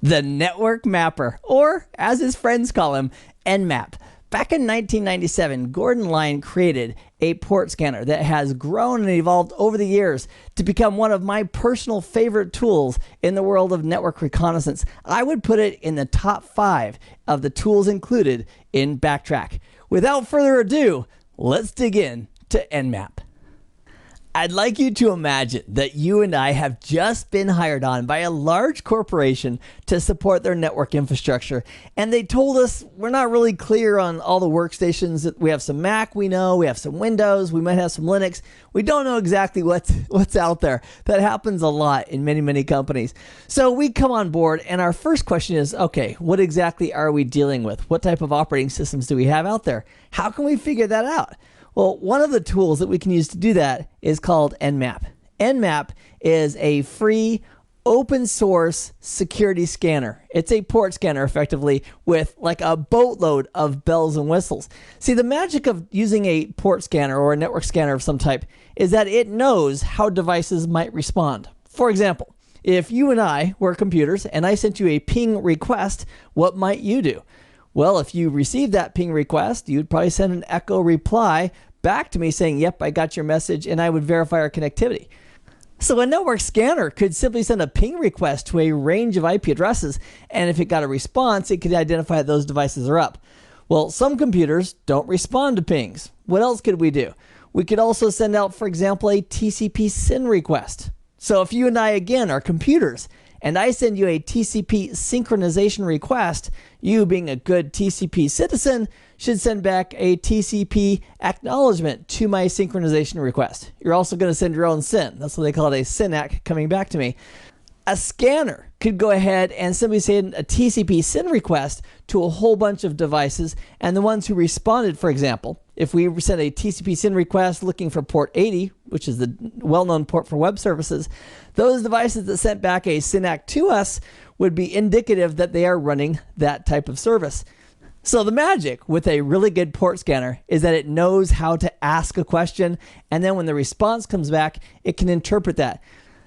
The network mapper, or as his friends call him, NMAP. Back in 1997, Gordon Line created a port scanner that has grown and evolved over the years to become one of my personal favorite tools in the world of network reconnaissance. I would put it in the top 5 of the tools included in Backtrack. Without further ado, let's dig in to NMAP. I'd like you to imagine that you and I have just been hired on by a large corporation to support their network infrastructure. And they told us we're not really clear on all the workstations. We have some Mac, we know, we have some Windows, we might have some Linux. We don't know exactly what's out there. That happens a lot in many companies. So we come on board and our first question is, okay, what exactly are we dealing with? What type of operating systems do we have out there? How can we figure that out? Well, one of the tools that we can use to do that is called NMAP. NMAP is a free open source security scanner. It's a port scanner effectively with like a boatload of bells and whistles. See, the magic of using a port scanner or a network scanner of some type is that it knows how devices might respond. For example, if you and I were computers and I sent you a ping request, what might you do? Well, if you received that ping request, you'd probably send an echo reply back to me saying, yep, I got your message, and I would verify our connectivity. So a network scanner could simply send a ping request to a range of IP addresses, and if it got a response, it could identify that those devices are up. Well, some computers don't respond to pings. What else could we do? We could also send out, for example, a TCP SYN request. So if you and I, again, are computers, and I send you a TCP synchronization request, you, being a good TCP citizen, should send back a TCP acknowledgement to my synchronization request. You're also going to send your own SYN. That's what they call it, a SYNAC coming back to me. A scanner could go ahead and simply send a TCP SYN request to a whole bunch of devices, and the ones who responded, for example, if we sent a TCP SYN request looking for port 80, which is the well-known port for web services, those devices that sent back a SYNAC to us would be indicative that they are running that type of service. So the magic with a really good port scanner is that it knows how to ask a question, and then when the response comes back, it can interpret that.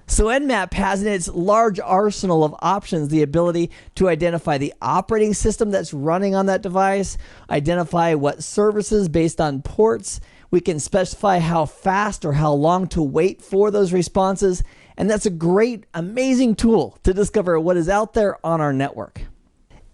So NMAP has in its large arsenal of options the ability to identify the operating system that's running on that device, identify what services based on ports. We can specify how fast or how long to wait for those responses. And that's a great, amazing tool to discover what is out there on our network.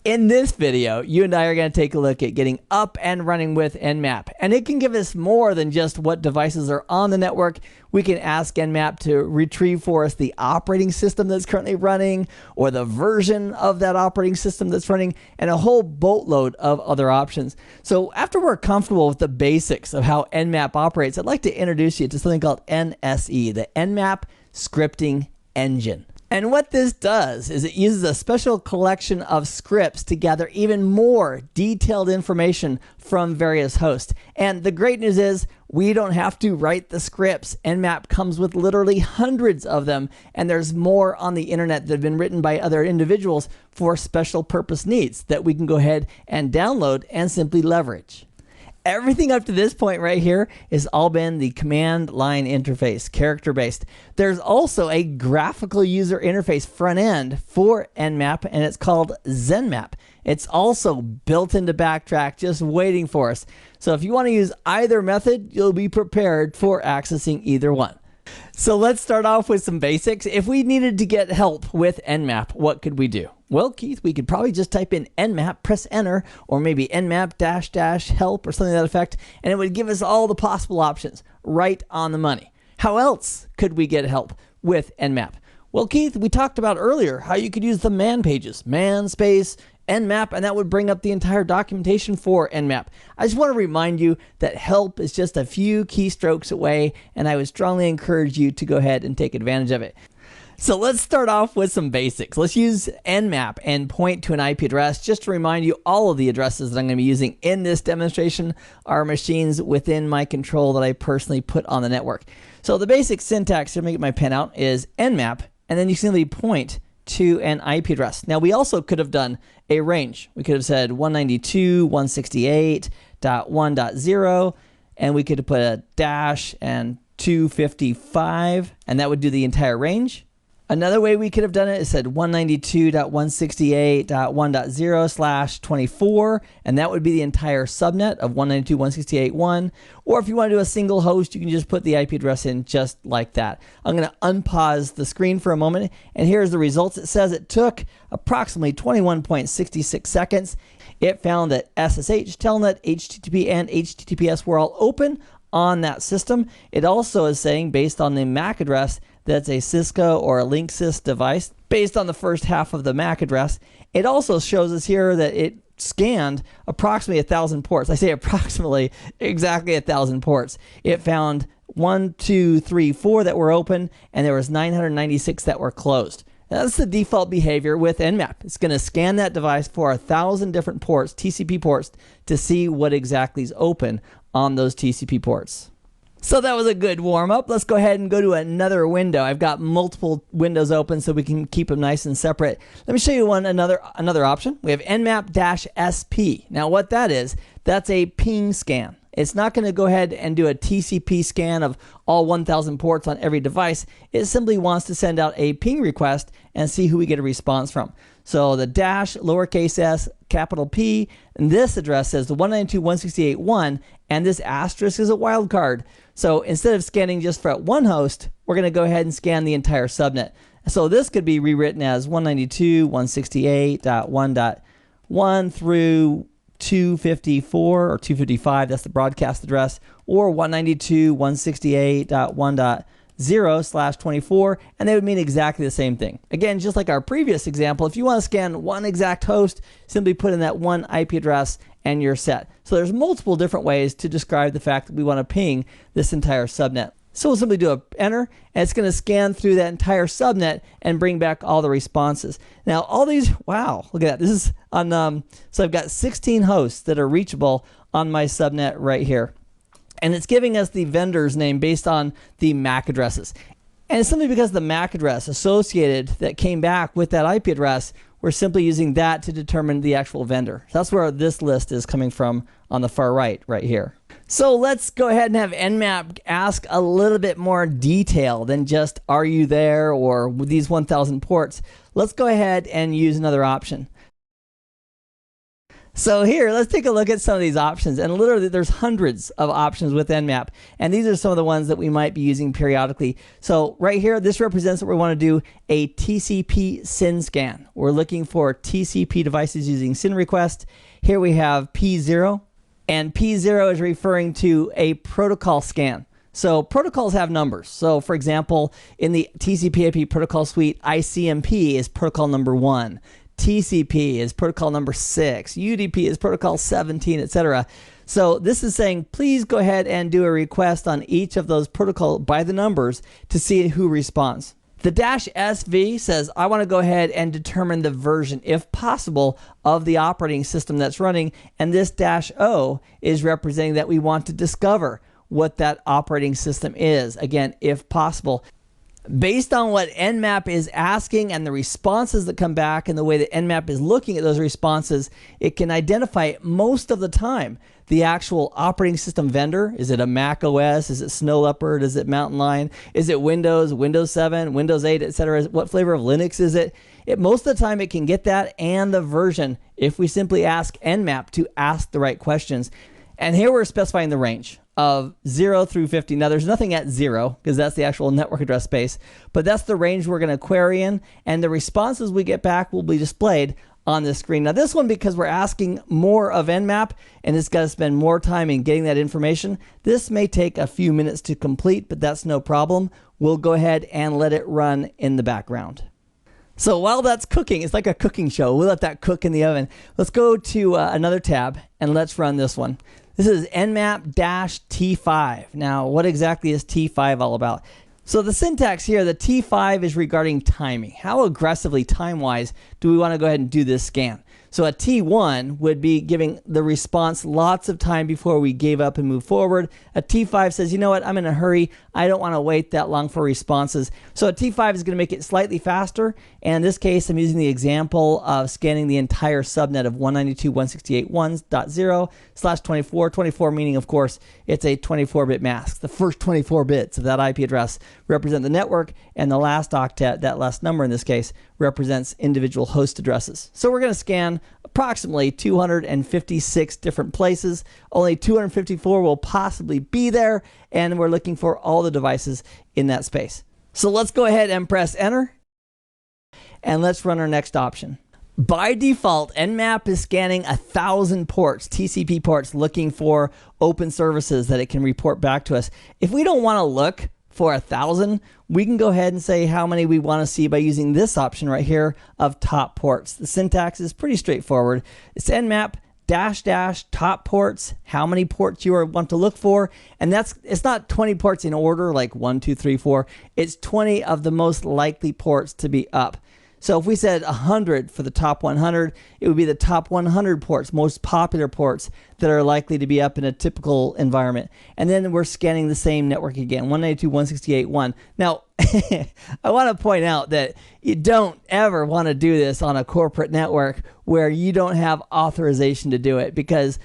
In this video, you and I are going to take a look at getting up and running with NMAP. And it can give us more than just what devices are on the network. We can ask NMAP to retrieve for us the operating system that's currently running, or the version of that operating system that's running, and a whole boatload of other options. So after we're comfortable with the basics of how NMAP operates, I'd like to introduce you to something called NSE, the NMAP Scripting Engine. And what this does is it uses a special collection of scripts to gather even more detailed information from various hosts. And the great news is we don't have to write the scripts. NMAP comes with literally hundreds of them, and there's more on the internet that have been written by other individuals for special purpose needs that we can go ahead and download and simply leverage. Everything up to this point right here has all been the command line interface, character-based. There's also a graphical user interface front end for NMAP, and it's called ZenMap. It's also built into Backtrack, just waiting for us. So if you want to use either method, you'll be prepared for accessing either one. So let's start off with some basics. If we needed to get help with NMAP, what could we do? Well, Keith, we could probably just type in NMAP, press enter, or maybe NMAP -help or something to that effect, and it would give us all the possible options right on the money. How else could we get help with NMAP? Well, Keith, we talked about earlier how you could use the man pages, man space NMAP, and that would bring up the entire documentation for NMAP. I just want to remind you that help is just a few keystrokes away, and I would strongly encourage you to go ahead and take advantage of it. So let's start off with some basics. Let's use NMAP and point to an IP address. Just to remind you, all of the addresses that I'm going to be using in this demonstration are machines within my control that I personally put on the network. So the basic syntax, let me get my pen out, is NMAP, and then you simply point to an IP address. Now we also could have done a range. We could have said 192.168.1.0, and we could have put a dash and 255, and that would do the entire range. Another way we could have done it is said 192.168.1.0/24, and that would be the entire subnet of 192.168.1. Or if you want to do a single host, you can just put the IP address in just like that. I'm going to unpause the screen for a moment, and here's the results. It says it took approximately 21.66 seconds. It found that SSH, Telnet, HTTP, and HTTPS were all open on that system. It also is saying, based on the MAC address, that's a Cisco or a Linksys device based on the first half of the MAC address. It also shows us here that it scanned approximately 1,000 ports. I say approximately, exactly 1,000 ports. It found 1, 2, 3, 4 that were open, and there was 996 that were closed. Now, that's the default behavior with NMAP. It's going to scan that device for 1,000 different ports, TCP ports, to see what exactly is open on those TCP ports. So that was a good warm-up. Let's go ahead and go to another window. I've got multiple windows open so we can keep them nice and separate. Let me show you another option. We have NMAP-SP. Now what that is, that's a ping scan. It's not going to go ahead and do a TCP scan of all 1,000 ports on every device. It simply wants to send out a ping request and see who we get a response from. So the dash, lowercase s, capital P, and this address says the 192.168.1, and this asterisk is a wildcard. So instead of scanning just for one host, we're going to go ahead and scan the entire subnet. So this could be rewritten as 192.168.1.1 through 254 or 255, that's the broadcast address, or 192.168.1.0/24, and they would mean exactly the same thing. Again, just like our previous example, if you want to scan one exact host, simply put in that one IP address and you're set. So there's multiple different ways to describe the fact that we want to ping this entire subnet. So we'll simply do a enter, and it's going to scan through that entire subnet and bring back all the responses. Now, all these, wow, look at that. This is on, so I've got 16 hosts that are reachable on my subnet right here. And it's giving us the vendor's name based on the MAC addresses. And it's simply because the MAC address associated that came back with that IP address, we're simply using that to determine the actual vendor. So that's where this list is coming from on the far right here. So let's go ahead and have NMAP ask a little bit more detail than just, are you there, or with these 1,000 ports. Let's go ahead and use another option. So here, let's take a look at some of these options. And literally, there's hundreds of options with NMAP. And these are some of the ones that we might be using periodically. So right here, this represents what we want to do, a TCP SYN scan. We're looking for TCP devices using SYN request. Here we have P0. And P0 is referring to a protocol scan. So protocols have numbers. So for example, in the TCP/IP protocol suite, ICMP is protocol number 1. TCP is protocol number 6. UDP is protocol 17, etc. So this is saying, please go ahead and do a request on each of those protocols by the numbers to see who responds. The -SV says, I want to go ahead and determine the version, if possible, of the operating system that's running. And this -O is representing that we want to discover what that operating system is. Again, if possible. Based on what NMAP is asking and the responses that come back and the way that NMAP is looking at those responses, it can identify most of the time the actual operating system vendor. Is it a Mac OS? Is it Snow Leopard? Is it Mountain Lion? Is it Windows, Windows 7, Windows 8, etc.? What flavor of Linux is it? Most of the time it can get that and the version if we simply ask NMAP to ask the right questions. And here we're specifying the range of 0 through 50. Now there's nothing at 0 because that's the actual network address space, but that's the range we're going to query in, and the responses we get back will be displayed on the screen. Now this one, because we're asking more of NMAP and it's got to spend more time in getting that information, this may take a few minutes to complete, but that's no problem. We'll go ahead and let it run in the background. So while that's cooking, it's like a cooking show. We'll let that cook in the oven. Let's go to another tab and let's run this one. This is NMAP-T5. Now, what exactly is T5 all about? So the syntax here, the T5 is regarding timing. How aggressively, time-wise, do we want to go ahead and do this scan? So a T1 would be giving the response lots of time before we gave up and move forward. A T5 says, you know what, I'm in a hurry. I don't want to wait that long for responses. So a T5 is going to make it slightly faster. And in this case, I'm using the example of scanning the entire subnet of 192.168.1.0/24. 24 meaning, of course, it's a 24-bit mask. The first 24 bits of that IP address represent the network, and the last octet, that last number in this case, represents individual host addresses. So we're going to scan approximately 256 different places. Only 254 will possibly be there, and we're looking for all the devices in that space. So let's go ahead and press enter, and let's run our next option. By default, NMAP is scanning 1,000 ports, TCP ports, looking for open services that it can report back to us. If we don't want to look for 1,000, we can go ahead and say how many we want to see by using this option right here of top ports. The syntax is pretty straightforward. It's NMAP -- top ports, how many ports you want to look for. And it's not 20 ports in order, like 1, 2, 3, 4. It's 20 of the most likely ports to be up. So if we said 100 for the top 100, it would be the top 100 ports, most popular ports that are likely to be up in a typical environment. And then we're scanning the same network again, 192.168.1. Now, I want to point out that you don't ever want to do this on a corporate network where you don't have authorization to do it, because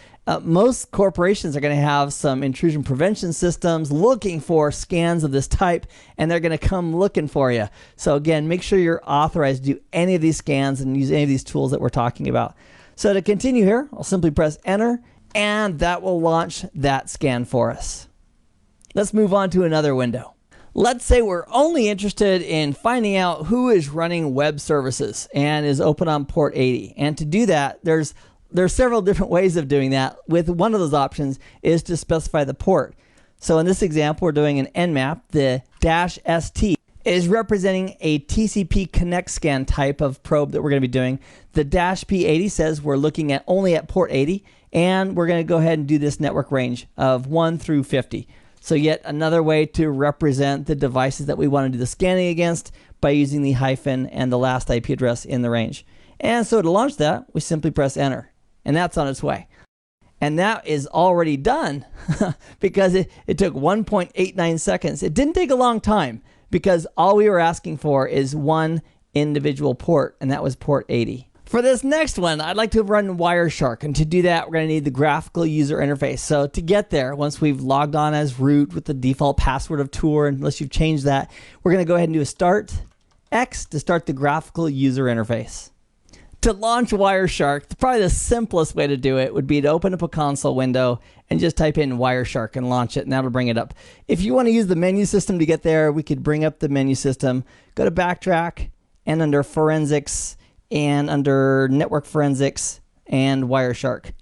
most corporations are going to have some intrusion prevention systems looking for scans of this type, and they're going to come looking for you. So again, make sure you're authorized to do any of these scans and use any of these tools that we're talking about. So to continue here, I'll simply press enter, and that will launch that scan for us. Let's move on to another window. Let's say we're only interested in finding out who is running web services and is open on port 80. And to do that, there's several different ways of doing that. With one of those options is to specify the port. So in this example, we're doing an NMAP. The -ST is representing a TCP connect scan type of probe that we're going to be doing. The -P80 says we're looking at only at port 80, and we're going to go ahead and do this network range of 1 through 50. So yet another way to represent the devices that we want to do the scanning against by using the hyphen and the last IP address in the range. And so to launch that, we simply press enter. And that's on its way. And that is already done because it took 1.89 seconds. It didn't take a long time because all we were asking for is one individual port, and that was port 80. For this next one, I'd like to run Wireshark, and to do that, we're going to need the graphical user interface. So to get there, once we've logged on as root with the default password of tour, unless you've changed that, we're going to go ahead and do a start X to start the graphical user interface. To launch Wireshark, probably the simplest way to do it would be to open up a console window and just type in Wireshark and launch it, and that'll bring it up. If you want to use the menu system to get there, we could bring up the menu system, go to Backtrack, and under Forensics, and under Network Forensics, and Wireshark.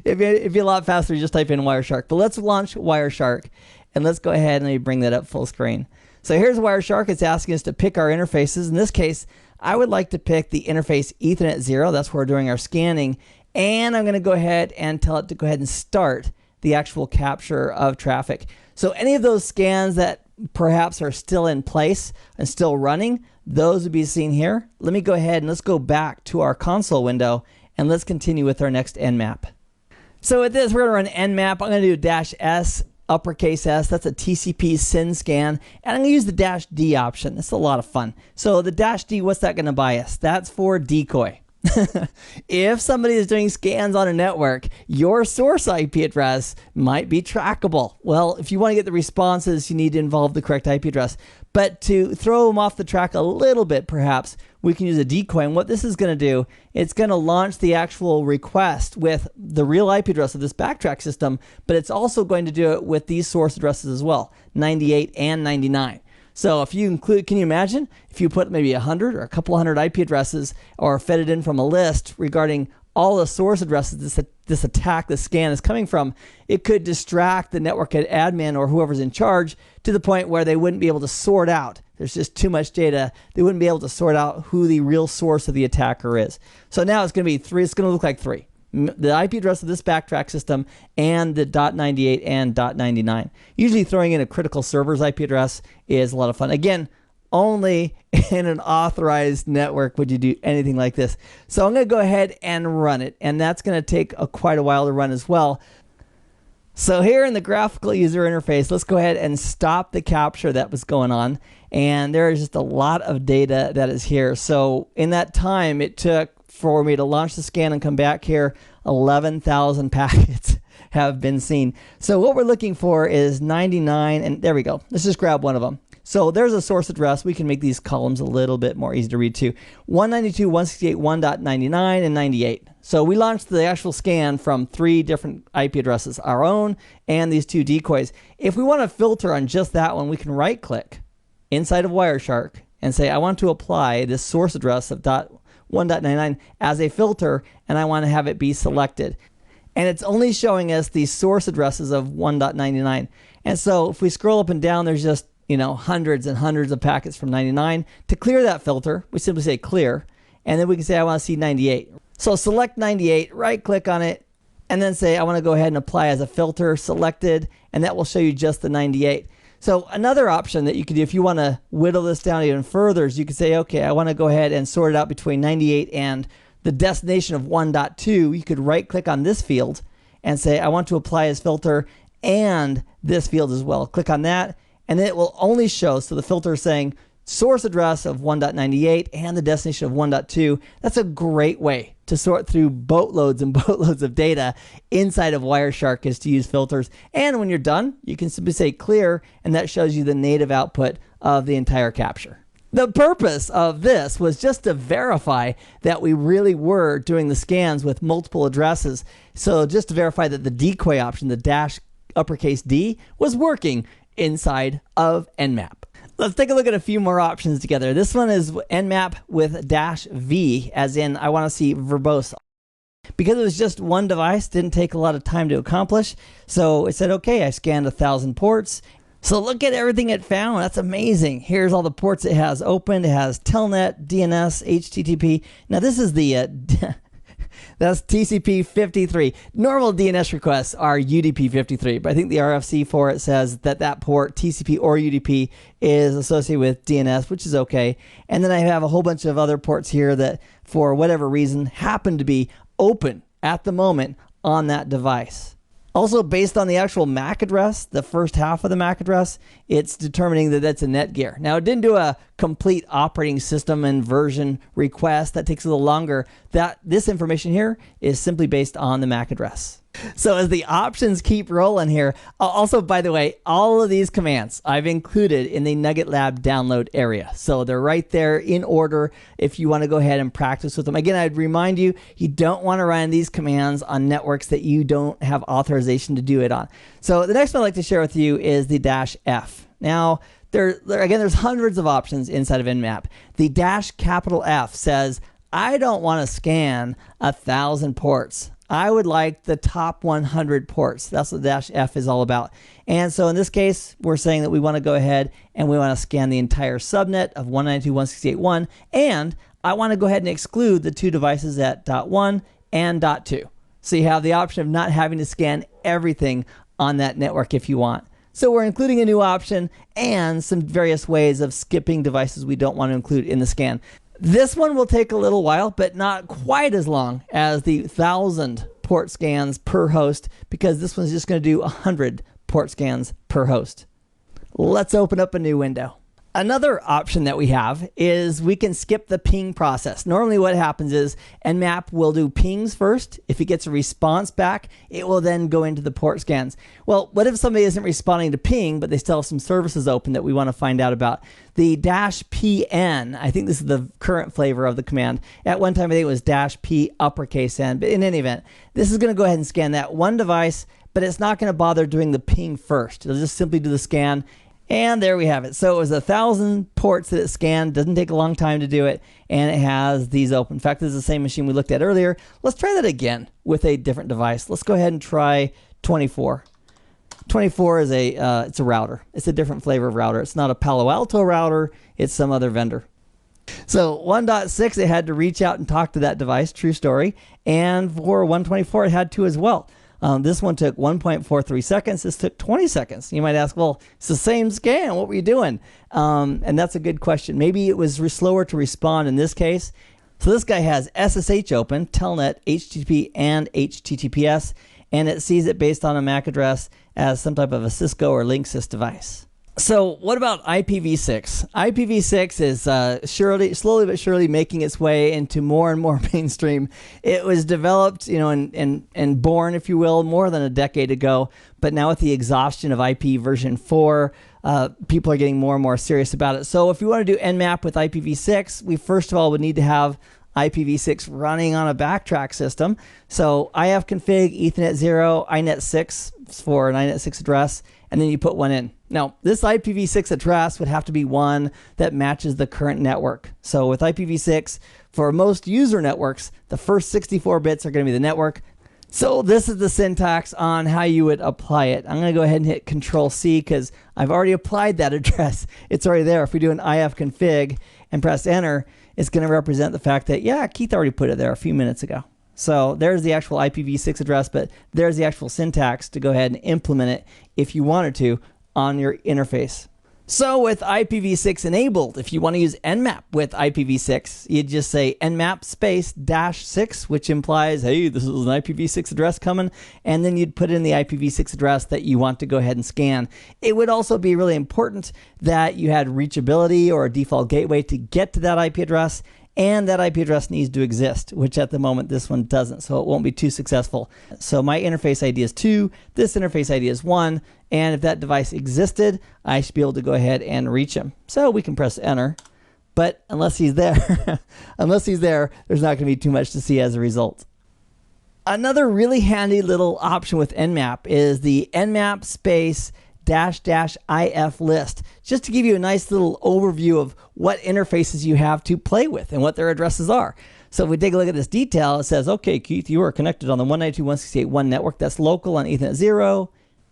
If you're a lot faster, you just type in Wireshark. But let's launch Wireshark, and let's go ahead and bring that up full screen. So here's Wireshark. It's asking us to pick our interfaces. In this case, I would like to pick the interface Ethernet 0. That's where we're doing our scanning. And I'm going to go ahead and tell it to go ahead and start the actual capture of traffic. So any of those scans that perhaps are still in place and still running, those would be seen here. Let me go ahead and let's go back to our console window and let's continue with our next NMAP. So with this, we're going to run NMAP. I'm going to do -S, uppercase S. That's a TCP SYN scan. And I'm going to use the -D option. It's a lot of fun. So the -D, what's that going to buy us? That's for decoy. If somebody is doing scans on a network, your source IP address might be trackable. Well, if you want to get the responses, you need to involve the correct IP address. But to throw them off the track a little bit, perhaps, we can use a decoy. And what this is going to do, it's going to launch the actual request with the real IP address of this backtrack system, but it's also going to do it with these source addresses as well, 98 and 99. So if you include, can you imagine if you put maybe 100 or a couple hundred IP addresses or fed it in from a list regarding all the source addresses this attack, this scan is coming from, it could distract the network admin or whoever's in charge to the point where they wouldn't be able to sort out. There's just too much data. They wouldn't be able to sort out who the real source of the attacker is. So now it's going to be three. It's going to look like three. The IP address of this backtrack system and the .98 and .99. Usually throwing in a critical server's IP address is a lot of fun. Again, Only in an authorized network would you do anything like this. So I'm going to go ahead and run it, and that's going to take quite a while to run as well. So here in the graphical user interface, let's go ahead and stop the capture that was going on. And there is just a lot of data that is here. So in that time it took for me to launch the scan and come back here, 11,000 packets have been seen. So what we're looking for is 99, and there we go. Let's just grab one of them. So there's a source address. We can make these columns a little bit more easy to read too. 192.168.1.99 and 98. So we launched the actual scan from 3 different IP addresses, our own and these 2 decoys. If we want to filter on just that one, we can right click inside of Wireshark and say, I want to apply this source address of .1.99 as a filter, and I want to have it be selected. And it's only showing us the source addresses of 1.99. And so if we scroll up and down, there's just hundreds and hundreds of packets from 99. To clear that filter, we simply say clear, and then we can say I want to see 98. So select 98, right click on it, and then say I want to go ahead and apply as a filter, selected, and that will show you just the 98. So another option that you can do if you want to whittle this down even further is you can say, okay, I want to go ahead and sort it out between 98 and the destination of 1.2. You could right click on this field and say I want to apply as filter and this field as well. Click on that, and then it will only show, so the filter is saying source address of 1.98 and the destination of 1.2. That's a great way to sort through boatloads and boatloads of data inside of Wireshark, is to use filters. And when you're done, you can simply say clear, and that shows you the native output of the entire capture. The purpose of this was just to verify that we really were doing the scans with multiple addresses. So just to verify that the decoy option, the -D, was working inside of NMAP. Let's take a look at a few more options together. This one is NMAP with -V, as in I want to see verbose. Because it was just one device, didn't take a lot of time to accomplish. So it said, okay, I scanned 1,000 ports. So look at everything it found. That's amazing. Here's all the ports it has opened. It has Telnet, DNS, HTTP. Now this is the that's TCP 53. Normal DNS requests are UDP 53, but I think the RFC for it says that that port, TCP or UDP, is associated with DNS, which is okay. And then I have a whole bunch of other ports here that, for whatever reason, happen to be open at the moment on that device. Also, based on the actual MAC address, the first half of the MAC address, it's determining that that's a Netgear. Now, it didn't do a complete operating system and version request. That takes a little longer. This information here is simply based on the MAC address. So as the options keep rolling here, also, by the way, all of these commands I've included in the Nugget Lab download area. So they're right there in order if you want to go ahead and practice with them. Again, I'd remind you, you don't want to run these commands on networks that you don't have authorization to do it on. So the next one I'd like to share with you is the -F. Now, there's hundreds of options inside of NMAP. The -F says, I don't want to scan 1,000 ports. I would like the top 100 ports. That's what -F is all about. And so in this case, we're saying that we want to go ahead and we want to scan the entire subnet of 192.168.1, and I want to go ahead and exclude the 2 devices at .1 and .2. So you have the option of not having to scan everything on that network if you want. So we're including a new option and some various ways of skipping devices we don't want to include in the scan. This one will take a little while, but not quite as long as the 1,000 port scans per host, because this one's just going to do 100 port scans per host. Let's open up a new window. Another option that we have is we can skip the ping process. Normally what happens is NMAP will do pings first. If it gets a response back, it will then go into the port scans. Well, what if somebody isn't responding to ping, but they still have some services open that we want to find out about? The -PN, I think this is the current flavor of the command. At one time I think it was -P_N, but in any event, this is going to go ahead and scan that one device, but it's not going to bother doing the ping first. It'll just simply do the scan. And there we have it. So it was 1,000 ports that it scanned. Doesn't take a long time to do it. And it has these open. In fact, this is the same machine we looked at earlier. Let's try that again with a different device. Let's go ahead and try 24. 24 is it's a router. It's a different flavor of router. It's not a Palo Alto router. It's some other vendor. So 1.6, it had to reach out and talk to that device. True story. And for 124, it had to as well. This one took 1.43 seconds. This took 20 seconds. You might ask, well, it's the same scan. What were you doing? And that's a good question. Maybe it was slower to respond in this case. So this guy has SSH open, Telnet, HTTP, and HTTPS, and it sees it based on a MAC address as some type of a Cisco or Linksys device. So what about IPv6? IPv6 is slowly but surely making its way into more and more mainstream. It was developed, and born, if you will, more than a decade ago. But now with the exhaustion of IP version 4, people are getting more and more serious about it. So if you want to do NMAP with IPv6, we first of all would need to have IPv6 running on a backtrack system. So ifconfig, Ethernet 0, inet 6 for an inet 6 address, and then you put one in. Now, this IPv6 address would have to be one that matches the current network. So with IPv6, for most user networks, the first 64 bits are going to be the network. So this is the syntax on how you would apply it. I'm going to go ahead and hit Control-C because I've already applied that address. It's already there. If we do an ifconfig and press enter, it's going to represent the fact that, yeah, Keith already put it there a few minutes ago. So there's the actual IPv6 address, but there's the actual syntax to go ahead and implement it if you wanted to on your interface. So with IPv6 enabled, if you want to use NMAP with IPv6, you'd just say nmap space -6, which implies, hey, this is an IPv6 address coming, and then you'd put in the IPv6 address that you want to go ahead and scan. It would also be really important that you had reachability or a default gateway to get to that IP address, and that IP address needs to exist, which at the moment this one doesn't, so it won't be too successful. So my interface ID is 2, this interface ID is 1, and if that device existed, I should be able to go ahead and reach him. So we can press enter, but unless he's there, there's not going to be too much to see as a result. Another really handy little option with NMAP is the nmap space --if list, just to give you a nice little overview of what interfaces you have to play with and what their addresses are. So if we take a look at this detail, it says, okay, Keith, you are connected on the 192.168.1 network that's local on Ethernet 0.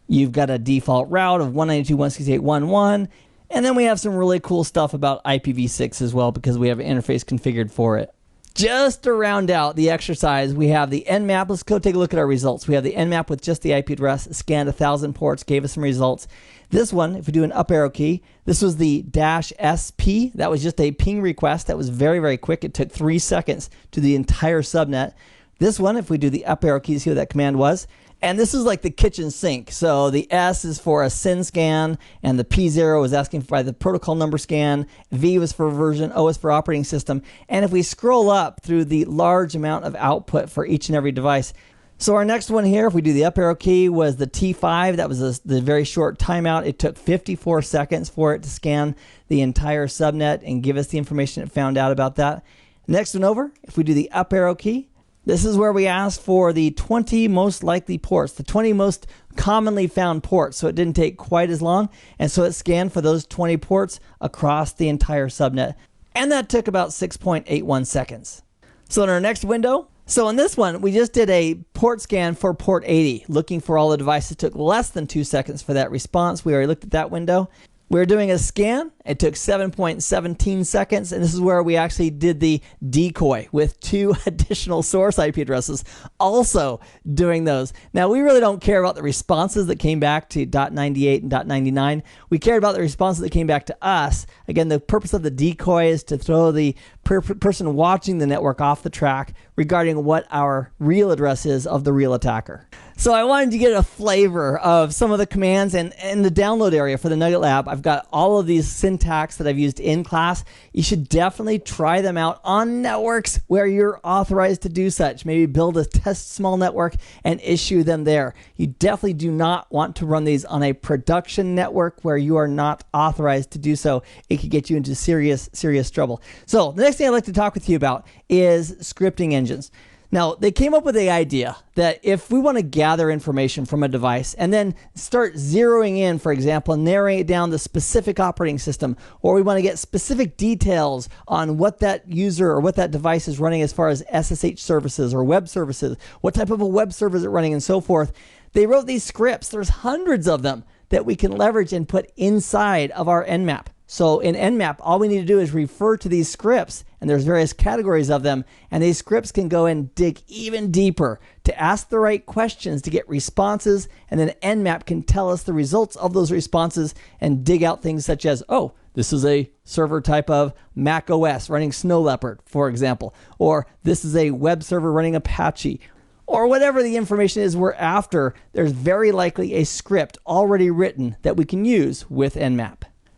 You've got a default route of 192.168.1.1. And then we have some really cool stuff about IPv6 as well because we have an interface configured for it. Just to round out the exercise, we have the NMAP. Let's go take a look at our results. We have the NMAP with just the IP address, scanned 1,000 ports, gave us some results. This one, if we do an up arrow key, this was the -SP. That was just a ping request. That was very, very quick. It took 3 seconds to the entire subnet. This one, if we do the up arrow key, see what that command was. And this is like the kitchen sink. So the S is for a SYN scan, and the P0 is asking for the protocol number scan, V was for version, O is for operating system. And if we scroll up through the large amount of output for each and every device, so our next one here, if we do the up arrow key, was the T5. That was the very short timeout. It took 54 seconds for it to scan the entire subnet and give us the information it found out about that. Next one over, if we do the up arrow key, this is where we asked for the 20 most likely ports, the 20 most commonly found ports. So it didn't take quite as long. And so it scanned for those 20 ports across the entire subnet. And that took about 6.81 seconds. So in our next window, so in this one, we just did a port scan for port 80, looking for all the devices. It took less than 2 seconds for that response. We already looked at that window. We're doing a scan. It took 7.17 seconds, and this is where we actually did the decoy with 2 additional source IP addresses, also doing those. Now, we really don't care about the responses that came back to .98 and .99. We cared about the responses that came back to us. Again, the purpose of the decoy is to throw the person watching the network off the track regarding what our real address is of the real attacker. So I wanted to get a flavor of some of the commands, and in the download area for the Nugget Lab, I've got all of these syntax that I've used in class. You should definitely try them out on networks where you're authorized to do such. Maybe build a test small network and issue them there. You definitely do not want to run these on a production network where you are not authorized to do so. It could get you into serious, serious trouble. So the next thing I'd like to talk with you about is scripting engines. Now, they came up with the idea that if we want to gather information from a device and then start zeroing in, for example, narrowing it down to specific operating system, or we want to get specific details on what that user or what that device is running as far as SSH services or web services, what type of a web server is it running, and so forth, they wrote these scripts. There's hundreds of them that we can leverage and put inside of our NMAP. So in NMAP, all we need to do is refer to these scripts, and there's various categories of them, and these scripts can go and dig even deeper to ask the right questions to get responses, and then NMAP can tell us the results of those responses and dig out things such as, oh, this is a server type of Mac OS running Snow Leopard, for example, or this is a web server running Apache, or whatever the information is we're after. There's very likely a script already written that we can use with NMAP.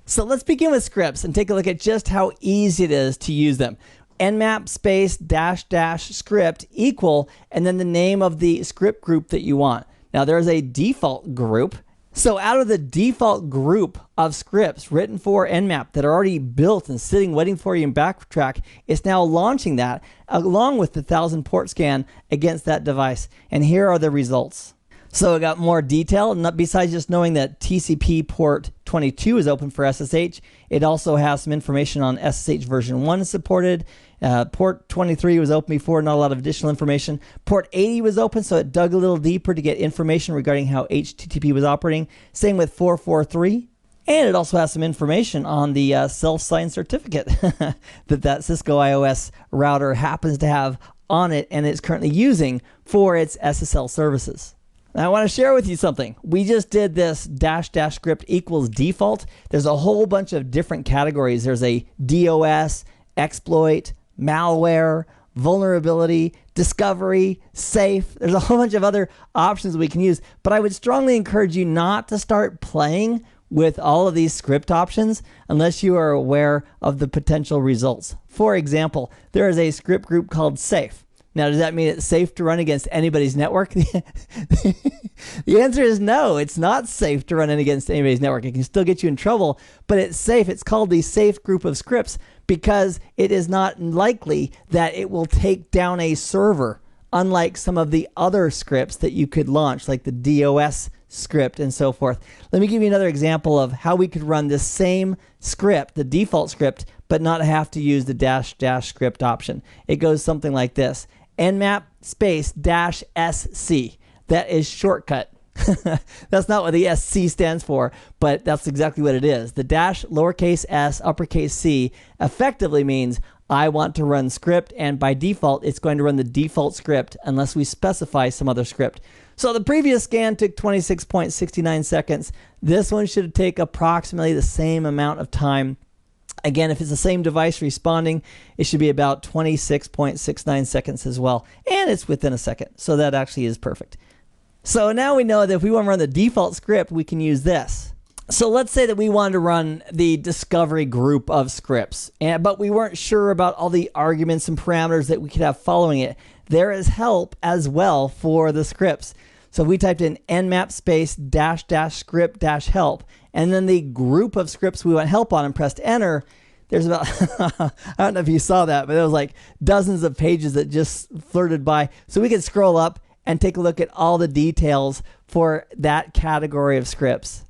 So let's begin with scripts and take a look at just how easy it is to use them. NMAP space -- script equal, and then the name of the script group that you want. Now there's a default group. So out of the default group of scripts written for NMAP that are already built and sitting waiting for you in Backtrack, it's now launching that along with the 1000 port scan against that device. And here are the results. So it got more detail, besides just knowing that TCP port 22 is open for SSH. It also has some information on SSH version 1 is supported. Port 23 was open before, not a lot of additional information. Port 80 was open, so it dug a little deeper to get information regarding how HTTP was operating. Same with 443. And it also has some information on the self-signed certificate that Cisco IOS router happens to have on it and it's currently using for its SSL services. Now I want to share with you something. We just did this -- script equals default. There's a whole bunch of different categories. There's a DOS, exploit, malware, vulnerability, discovery, safe. There's a whole bunch of other options we can use, but I would strongly encourage you not to start playing with all of these script options unless you are aware of the potential results. For example, there is a script group called safe. Now, does that mean it's safe to run against anybody's network? The answer is no. It's not safe to run against anybody's network. It can still get you in trouble, but it's safe. It's called the safe group of scripts because it is not likely that it will take down a server, unlike some of the other scripts that you could launch, like the DOS script and so forth. Let me give you another example of how we could run this same script, the default script, but not have to use the -- script option. It goes something like this. NMAP space -SC. That is shortcut. That's not what the SC stands for, but that's exactly what it is. The lowercase s, uppercase C effectively means I want to run script, and by default, it's going to run the default script unless we specify some other script. So the previous scan took 26.69 seconds. This one should take approximately the same amount of time. Again, if it's the same device responding, it should be about 26.69 seconds as well. And it's within a second, so that actually is perfect. So now we know that if we want to run the default script, we can use this. So let's say that we wanted to run the discovery group of scripts, but we weren't sure about all the arguments and parameters that we could have following it. There is help as well for the scripts. So we typed in NMAP space -- script -help, and then the group of scripts we want help on and pressed enter. There's about, I don't know if you saw that, but there was like dozens of pages that just flirted by. So we can scroll up and take a look at all the details for that category of scripts.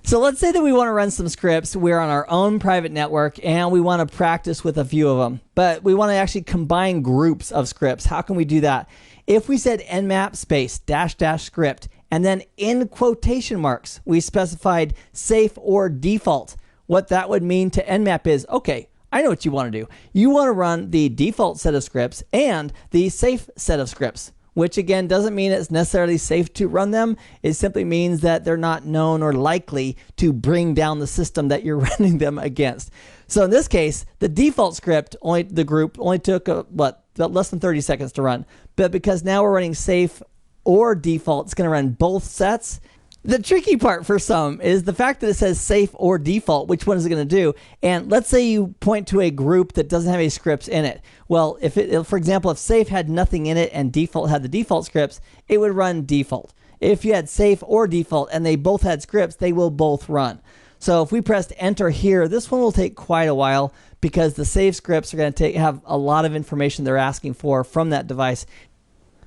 So let's say that we want to run some scripts. We're on our own private network and we want to practice with a few of them, but we want to actually combine groups of scripts. How can we do that? If we said NMAP space -- script, and then in quotation marks, we specified safe or default, what that would mean to NMAP is, okay, I know what you want to do. You want to run the default set of scripts and the safe set of scripts, which again doesn't mean it's necessarily safe to run them. It simply means that they're not known or likely to bring down the system that you're running them against. So in this case, the default script, the group only took about less than 30 seconds to run. But because now we're running safe or default, it's going to run both sets. The tricky part for some is the fact that it says safe or default. Which one is it going to do? And let's say you point to a group that doesn't have any scripts in it. Well, for example, if safe had nothing in it and default had the default scripts, it would run default. If you had safe or default and they both had scripts, they will both run. So if we pressed enter here, this one will take quite a while because the safe scripts are going to have a lot of information they're asking for from that device.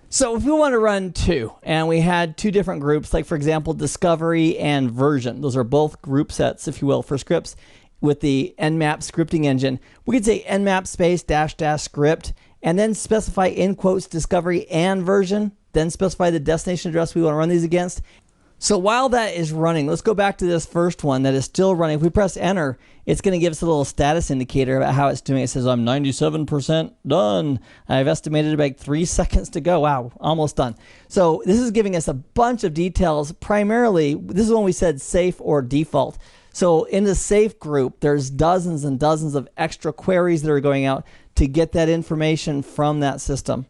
So if we want to run two, and we had two different groups, like for example, discovery and version, those are both group sets, if you will, for scripts with the NMAP scripting engine, we could say NMAP space -- script, and then specify in quotes discovery and version, then specify the destination address we want to run these against. So while that is running, let's go back to this first one that is still running. If we press enter, it's going to give us a little status indicator about how it's doing. It says, I'm 97% done. I've estimated about 3 seconds to go. Wow, almost done. So this is giving us a bunch of details. Primarily, this is when we said safe or default. So in the safe group, there's dozens and dozens of extra queries that are going out to get that information from that system.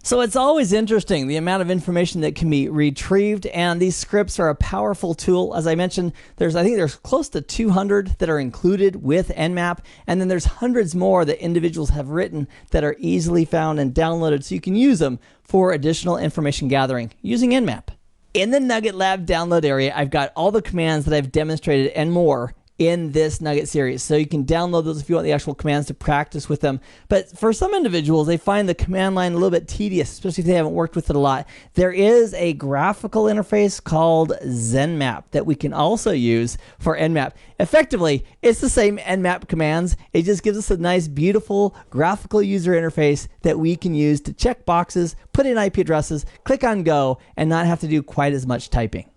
So it's always interesting the amount of information that can be retrieved, and these scripts are a powerful tool. As I mentioned, I think there's close to 200 that are included with NMAP, and then there's hundreds more that individuals have written that are easily found and downloaded, so you can use them for additional information gathering using NMAP. In the Nugget Lab download area, I've got all the commands that I've demonstrated and more in this Nugget series. So you can download those if you want the actual commands to practice with them. But for some individuals, they find the command line a little bit tedious, especially if they haven't worked with it a lot. There is a graphical interface called ZenMap that we can also use for NMAP. Effectively, it's the same NMAP commands. It just gives us a nice, beautiful graphical user interface that we can use to check boxes, put in IP addresses, click on go, and not have to do quite as much typing.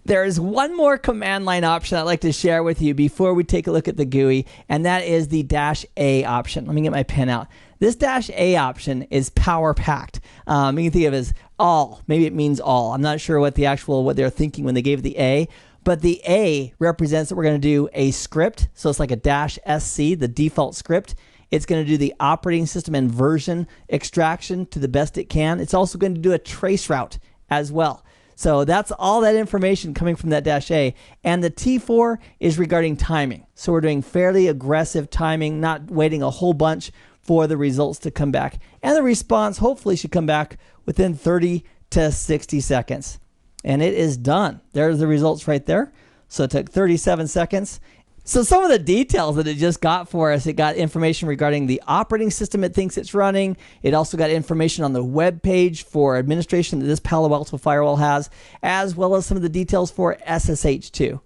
There is one more command line option I'd like to share with you before we take a look at the GUI, and that is the -A option. Let me get my pen out. This -A option is power-packed. You can think of it as all. Maybe it means all. I'm not sure what they're thinking when they gave the A, but the A represents that we're going to do a script. So it's like a -SC, the default script. It's going to do the operating system and version extraction to the best it can. It's also going to do a trace route as well. So that's all that information coming from that -A. And the T4 is regarding timing. So we're doing fairly aggressive timing, not waiting a whole bunch for the results to come back. And the response hopefully should come back within 30 to 60 seconds. And it is done. There's the results right there. So it took 37 seconds. So some of the details that it just got for us, it got information regarding the operating system it thinks it's running. It also got information on the web page for administration that this Palo Alto firewall has, as well as some of the details for SSH too.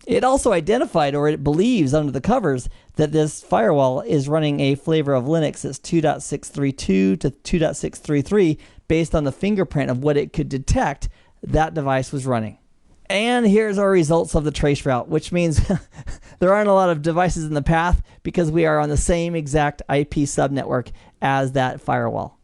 It also identified, or it believes under the covers, that this firewall is running a flavor of Linux that's 2.632 to 2.633 based on the fingerprint of what it could detect that device was running. And here's our results of the trace route, which means there aren't a lot of devices in the path because we are on the same exact IP subnetwork as that firewall.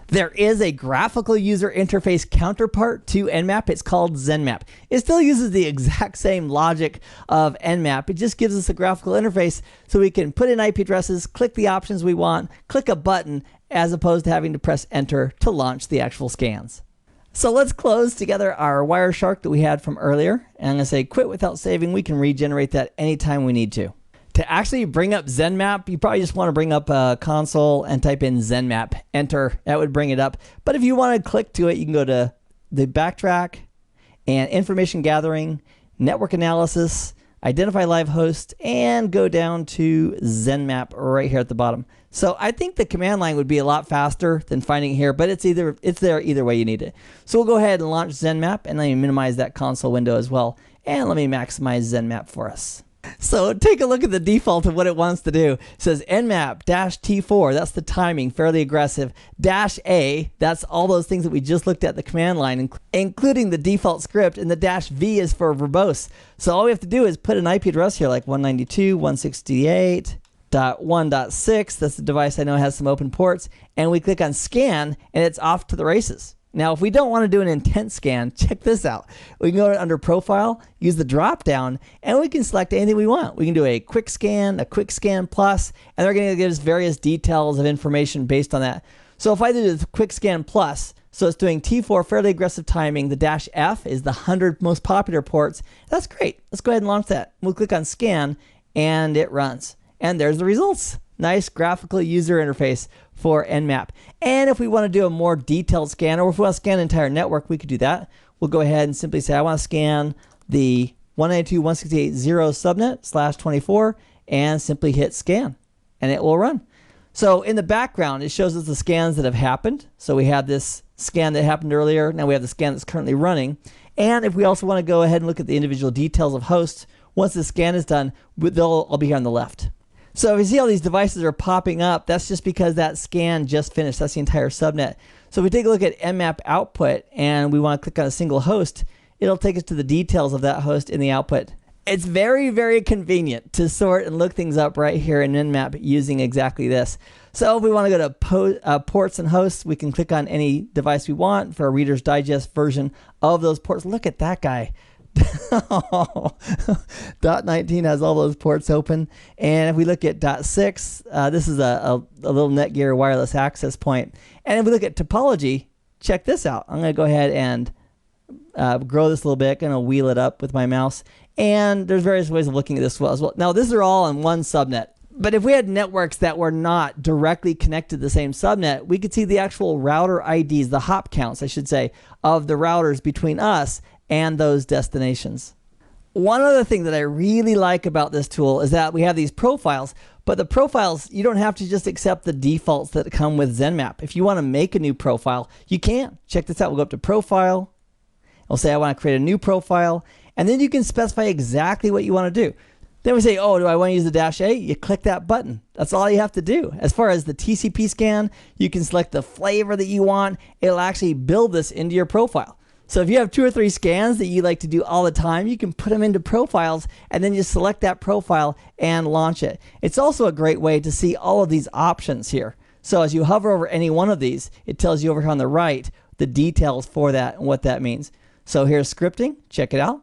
There is a graphical user interface counterpart to NMAP. It's called ZenMap. It still uses the exact same logic of NMAP. It just gives us a graphical interface so we can put in IP addresses, click the options we want, click a button, as opposed to having to press enter to launch the actual scans. So let's close together our Wireshark that we had from earlier. And I'm going to say quit without saving. We can regenerate that anytime we need to. To actually bring up ZenMap, you probably just want to bring up a console and type in ZenMap, enter. That would bring it up. But if you want to click to it, you can go to the backtrack and information gathering, network analysis, identify live host, and go down to ZenMap right here at the bottom. So I think the command line would be a lot faster than finding it here, but it's there either way you need it. So we'll go ahead and launch ZenMap, and let me minimize that console window as well, and let me maximize ZenMap for us. So take a look at the default of what it wants to do. It says NMAP-T4, that's the timing, fairly aggressive. -A, that's all those things that we just looked at the command line, including the default script, and the -V is for verbose. So all we have to do is put an IP address here like 192.168.1.6. That's the device I know has some open ports. And we click on scan, and it's off to the races. Now, if we don't want to do an intent scan, check this out. We can go under Profile, use the drop down, and we can select anything we want. We can do a quick scan plus, and they're going to give us various details of information based on that. So if I do the quick scan plus, so it's doing T4, fairly aggressive timing. The -F is the 100 most popular ports. That's great. Let's go ahead and launch that. We'll click on scan, and it runs. And there's the results. Nice graphical user interface for NMAP. And if we want to do a more detailed scan, or if we want to scan the entire network, we could do that. We'll go ahead and simply say, I want to scan the 192.168.0 subnet /24, and simply hit scan, and it will run. So in the background, it shows us the scans that have happened. So we have this scan that happened earlier. Now we have the scan that's currently running. And if we also want to go ahead and look at the individual details of hosts, once the scan is done, they'll all be here on the left. So if you see all these devices are popping up, that's just because that scan just finished. That's the entire subnet. So if we take a look at NMAP output and we want to click on a single host, it'll take us to the details of that host in the output. It's very, very convenient to sort and look things up right here in NMAP using exactly this. So if we want to go to ports and hosts, we can click on any device we want for a Reader's Digest version of those ports. Look at that guy. Dot 19 has all those ports open. And if we look at dot 6, this is a little Netgear wireless access point. And if we look at topology, check this out. I'm going to go ahead and grow this a little bit. Going to wheel it up with my mouse. And there's various ways of looking at this as well. Now, these are all on one subnet. But if we had networks that were not directly connected to the same subnet, we could see the actual router IDs, the hop counts, I should say, of the routers between us and those destinations. One other thing that I really like about this tool is that we have these profiles, but the profiles, you don't have to just accept the defaults that come with ZenMap. If you want to make a new profile, you can. Check this out. We'll go up to Profile. We'll say I want to create a new profile, and then you can specify exactly what you want to do. Then we say, oh, do I want to use the -A? You click that button. That's all you have to do. As far as the TCP scan, you can select the flavor that you want. It'll actually build this into your profile. So if you have 2 or 3 scans that you like to do all the time, you can put them into profiles and then just select that profile and launch it. It's also a great way to see all of these options here. So as you hover over any one of these, it tells you over here on the right the details for that and what that means. So here's scripting. Check it out.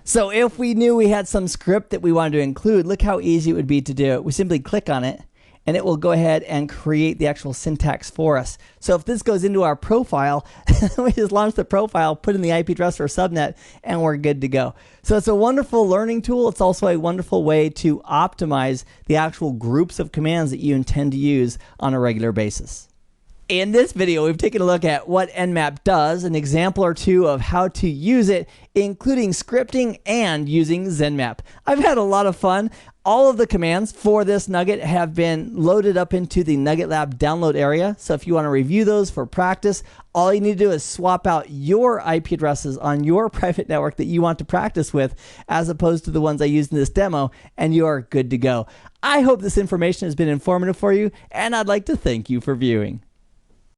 So if we knew we had some script that we wanted to include, look how easy it would be to do it. We simply click on it, and it will go ahead and create the actual syntax for us. So if this goes into our profile, we just launch the profile, put in the IP address for subnet, and we're good to go. So it's a wonderful learning tool. It's also a wonderful way to optimize the actual groups of commands that you intend to use on a regular basis. In this video, we've taken a look at what NMAP does, an example or two of how to use it, including scripting and using ZenMap. I've had a lot of fun. All of the commands for this nugget have been loaded up into the Nugget Lab download area. So if you want to review those for practice, all you need to do is swap out your IP addresses on your private network that you want to practice with, as opposed to the ones I used in this demo, and you are good to go. I hope this information has been informative for you, and I'd like to thank you for viewing.